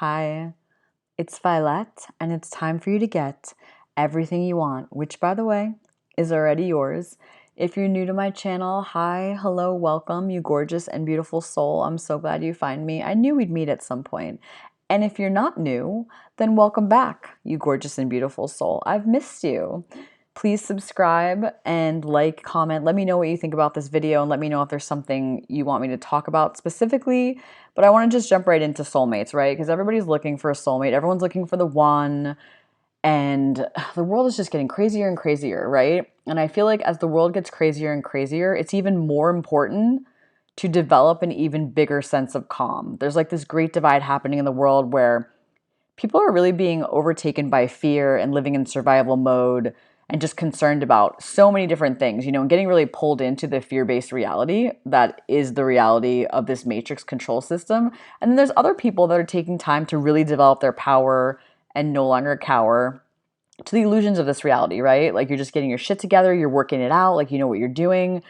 Hi, it's Violet, and it's time for you to get everything you want, which, by the way, is already yours. If you're new to my channel, hi, hello, welcome, you gorgeous and beautiful soul. I'm so glad you find me. I knew we'd meet at some point. And if you're not new, then welcome back, you gorgeous and beautiful soul. I've missed you. Please subscribe and like, comment. Let me know what you think about this video and let me know if there's something you want me to talk about specifically. But I want to just jump right into soulmates, right? Because everybody's looking for a soulmate. Everyone's looking for the one. And the world is just getting crazier and crazier, right? And I feel like as the world gets crazier and crazier, it's even more important to develop an even bigger sense of calm. There's like this great divide happening in the world where people are really being overtaken by fear and living in survival mode and just concerned about so many different things, and getting really pulled into the fear-based reality that is the reality of this matrix control system. And then there's other people that are taking time to really develop their power and no longer cower to the illusions of this reality, right? Like you're just getting your shit together, you're working it out, like you know what you're doing.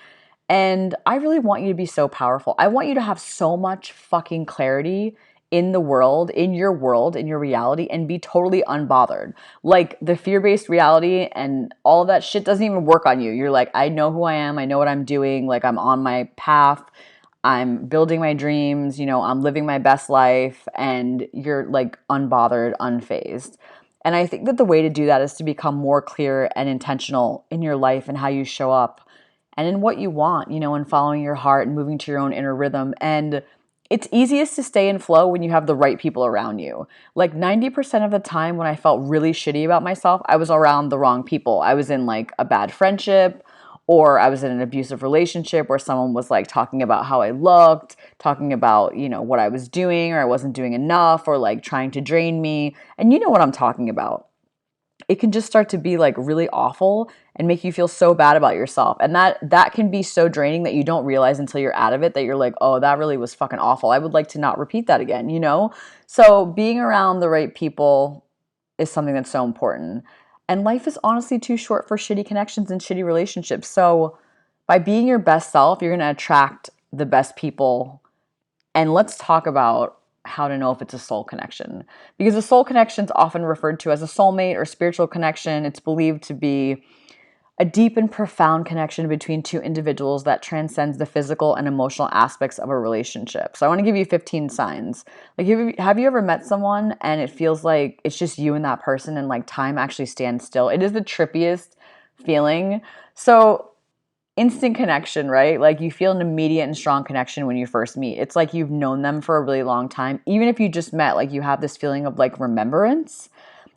And I really want you to be so powerful. I want you to have so much fucking clarity in the world, in your reality, and be totally unbothered. Like the fear based reality and all of that shit doesn't even work on you. You're like, I know who I am, I know what I'm doing, like I'm on my path. I'm building my dreams, I'm living my best life, and you're like unbothered, unfazed. And I think that the way to do that is to become more clear and intentional in your life and how you show up and in what you want, and following your heart and moving to your own inner rhythm. And it's easiest to stay in flow when you have the right people around you. Like 90% of the time when I felt really shitty about myself, I was around the wrong people. I was in like a bad friendship, or I was in an abusive relationship where someone was like talking about how I looked, talking about, what I was doing or I wasn't doing enough, or like trying to drain me. And you know what I'm talking about. It can just start to be like really awful and make you feel so bad about yourself. And that can be so draining that you don't realize until you're out of it that you're like, "Oh, that really was fucking awful. I would like to not repeat that again." So, being around the right people is something that's so important. And life is honestly too short for shitty connections and shitty relationships. So, by being your best self, you're going to attract the best people. And let's talk about how to know if it's a soul connection. Because a soul connection is often referred to as a soulmate or spiritual connection. It's believed to be a deep and profound connection between two individuals that transcends the physical and emotional aspects of a relationship. So I want to give you 15 signs. Like, have you ever met someone and it feels like it's just you and that person and like time actually stands still? It is the trippiest feeling. So instant connection, right? Like you feel an immediate and strong connection when you first meet. It's like you've known them for a really long time. Even if you just met, like you have this feeling of like remembrance.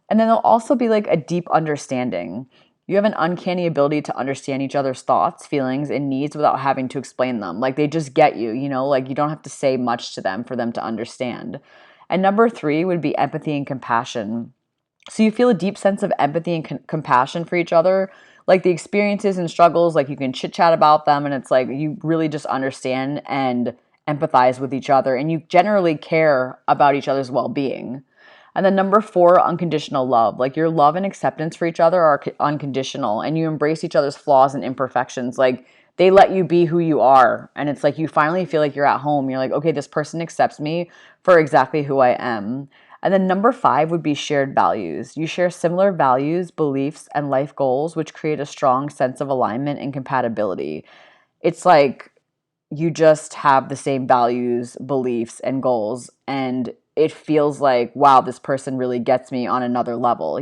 And then there'll also be like a deep understanding. You have an uncanny ability to understand each other's thoughts, feelings, and needs without having to explain them. Like they just get you, like you don't have to say much to them for them to understand. And number three would be empathy and compassion. So you feel a deep sense of empathy and compassion for each other, like the experiences and struggles, like you can chit chat about them, and it's like you really just understand and empathize with each other, and you generally care about each other's well-being. And then number four, unconditional love. Like your love and acceptance for each other are unconditional, and you embrace each other's flaws and imperfections. Like they let you be who you are, and it's like you finally feel like you're at home. You're like, okay, this person accepts me for exactly who I am. And then number five would be shared values. You share similar values, beliefs, and life goals, which create a strong sense of alignment and compatibility. It's like you just have the same values, beliefs, and goals. And it feels like, wow, this person really gets me on another level?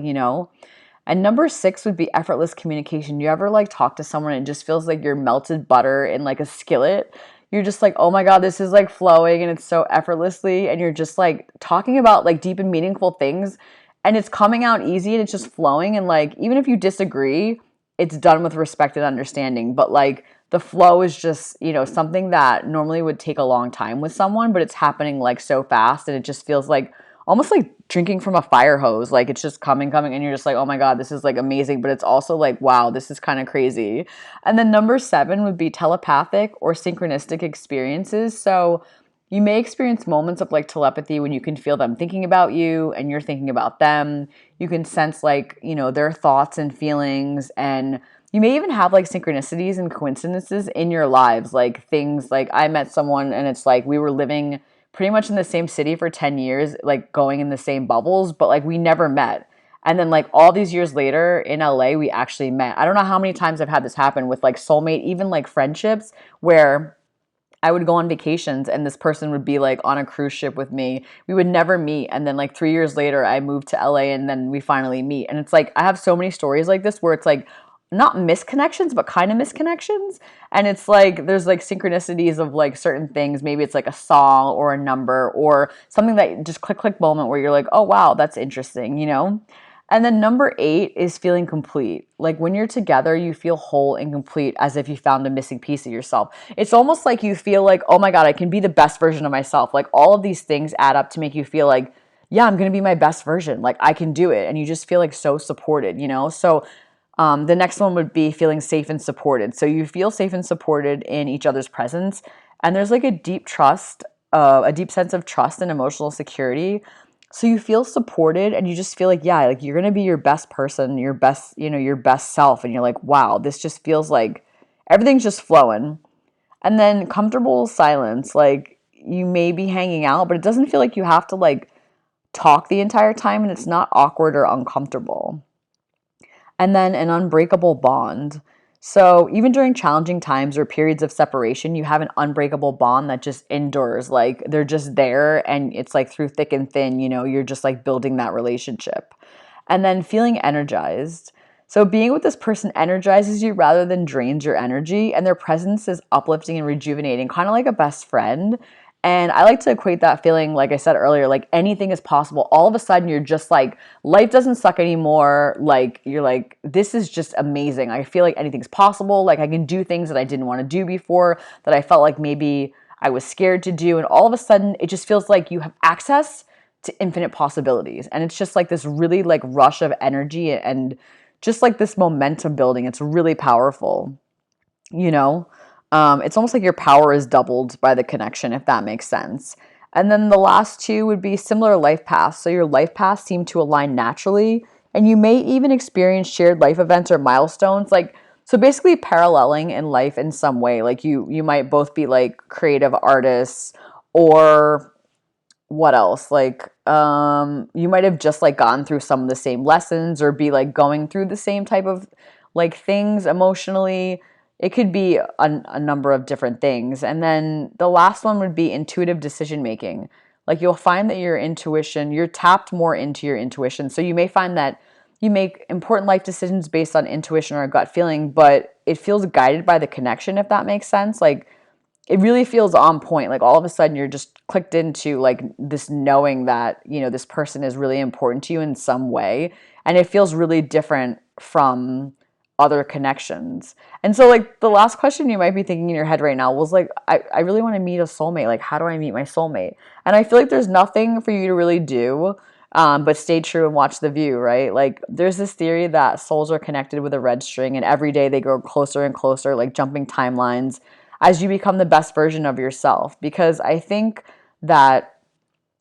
And number six would be effortless communication. You ever like talk to someone and it just feels like you're melted butter in like a skillet? You're just like, oh my God, this is like flowing and it's so effortlessly. And you're just like talking about like deep and meaningful things and it's coming out easy and it's just flowing. And like, even if you disagree, it's done with respect and understanding. But like the flow is just, something that normally would take a long time with someone, but it's happening like so fast and it just feels like almost like drinking from a fire hose. Like it's just coming, and you're just like, oh my God, this is like amazing. But it's also like, wow, this is kind of crazy. And then number seven would be telepathic or synchronistic experiences. So you may experience moments of like telepathy when you can feel them thinking about you and you're thinking about them. You can sense like, their thoughts and feelings, and you may even have like synchronicities and coincidences in your lives, like things like I met someone and it's like we were living pretty much in the same city for 10 years, like going in the same bubbles, but like we never met. And then like all these years later in LA, we actually met. I don't know how many times I've had this happen with like soulmate, even like friendships where I would go on vacations and this person would be like on a cruise ship with me. We would never meet. And then like 3 years later, I moved to LA and then we finally meet. And it's like, I have so many stories like this where it's like not misconnections, but kind of misconnections. And it's like, there's like synchronicities of like certain things. Maybe it's like a song or a number or something that just click moment where you're like, oh, wow, that's interesting, you know? And then number 8 is feeling complete. Like when you're together, you feel whole and complete as if you found a missing piece of yourself. It's almost like you feel like, oh my God, I can be the best version of myself. Like all of these things add up to make you feel like, yeah, I'm going to be my best version. Like I can do it. And you just feel like so supported, you know? So the next one would be feeling safe and supported. So you feel safe and supported in each other's presence. And there's like a deep trust, a deep sense of trust and emotional security. So you feel supported and you just feel like, yeah, like you're going to be your best person, your best, you know, your best self. And you're like, wow, this just feels like everything's just flowing. And then comfortable silence, like you may be hanging out, but it doesn't feel like you have to like talk the entire time and it's not awkward or uncomfortable. And then an unbreakable bond. So even during challenging times or periods of separation, you have an unbreakable bond that just endures. Like they're just there and it's like through thick and thin, you know, you're just like building that relationship. And then feeling energized. So being with this person energizes you rather than drains your energy, and their presence is uplifting and rejuvenating, kind of like a best friend. And I like to equate that feeling, like I said earlier, like anything is possible. All of a sudden, you're just like, life doesn't suck anymore. Like, you're like, this is just amazing. I feel like anything's possible. Like, I can do things that I didn't want to do before, that I felt like maybe I was scared to do. And all of a sudden, it just feels like you have access to infinite possibilities. And it's just like this really like rush of energy and just like this momentum building. It's really powerful, you know? It's almost like your power is doubled by the connection, if that makes sense. And then the last two would be similar life paths. So your life paths seem to align naturally, and you may even experience shared life events or milestones. Like, so basically paralleling in life in some way. Like you might both be like creative artists, or what else? Like, you might have just like gone through some of the same lessons or be like going through the same type of like things emotionally. It could be a number of different things. And then the last one would be intuitive decision making. Like you'll find that your intuition, you're tapped more into your intuition. So you may find that you make important life decisions based on intuition or a gut feeling, but it feels guided by the connection, if that makes sense. Like it really feels on point. Like all of a sudden you're just clicked into like this knowing that, you know, this person is really important to you in some way. And it feels really different from other connections. And so like the last question you might be thinking in your head right now was like, I really want to meet a soulmate. Like, how do I meet my soulmate? And I feel like there's nothing for you to really do. But stay true and watch the view, right? Like there's this theory that souls are connected with a red string and every day they grow closer and closer, like jumping timelines as you become the best version of yourself. Because I think that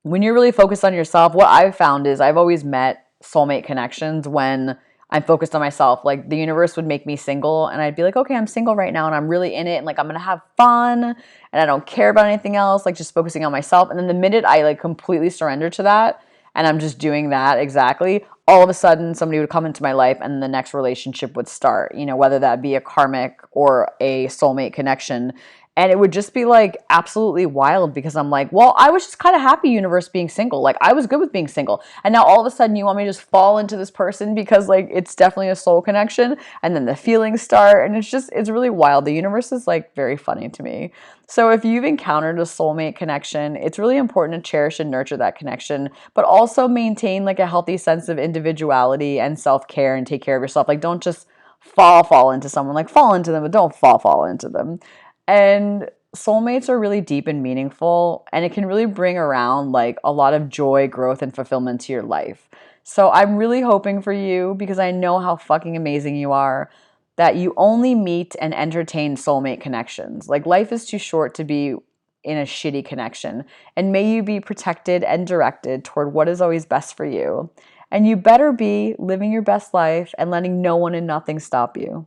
when you're really focused on yourself, what I've found is I've always met soulmate connections when I'm focused on myself. Like the universe would make me single and I'd be like, okay, I'm single right now and I'm really in it and like I'm gonna have fun and I don't care about anything else, like just focusing on myself. And then the minute I like completely surrender to that and I'm just doing that exactly, all of a sudden somebody would come into my life and the next relationship would start, you know, whether that be a karmic or a soulmate connection. And it would just be like absolutely wild because I'm like, well, I was just kind of happy, universe, being single. Like I was good with being single. And now all of a sudden you want me to just fall into this person because like it's definitely a soul connection. And then the feelings start. And it's really wild. The universe is like very funny to me. So if you've encountered a soulmate connection, it's really important to cherish and nurture that connection, but also maintain like a healthy sense of individuality and self-care and take care of yourself. Like don't just fall into someone, like fall into them, but don't fall into them. And soulmates are really deep and meaningful, and it can really bring around like a lot of joy, growth, and fulfillment to your life. So I'm really hoping for you, because I know how fucking amazing you are, that you only meet and entertain soulmate connections. Like life is too short to be in a shitty connection, and may you be protected and directed toward what is always best for you. And you better be living your best life and letting no one and nothing stop you.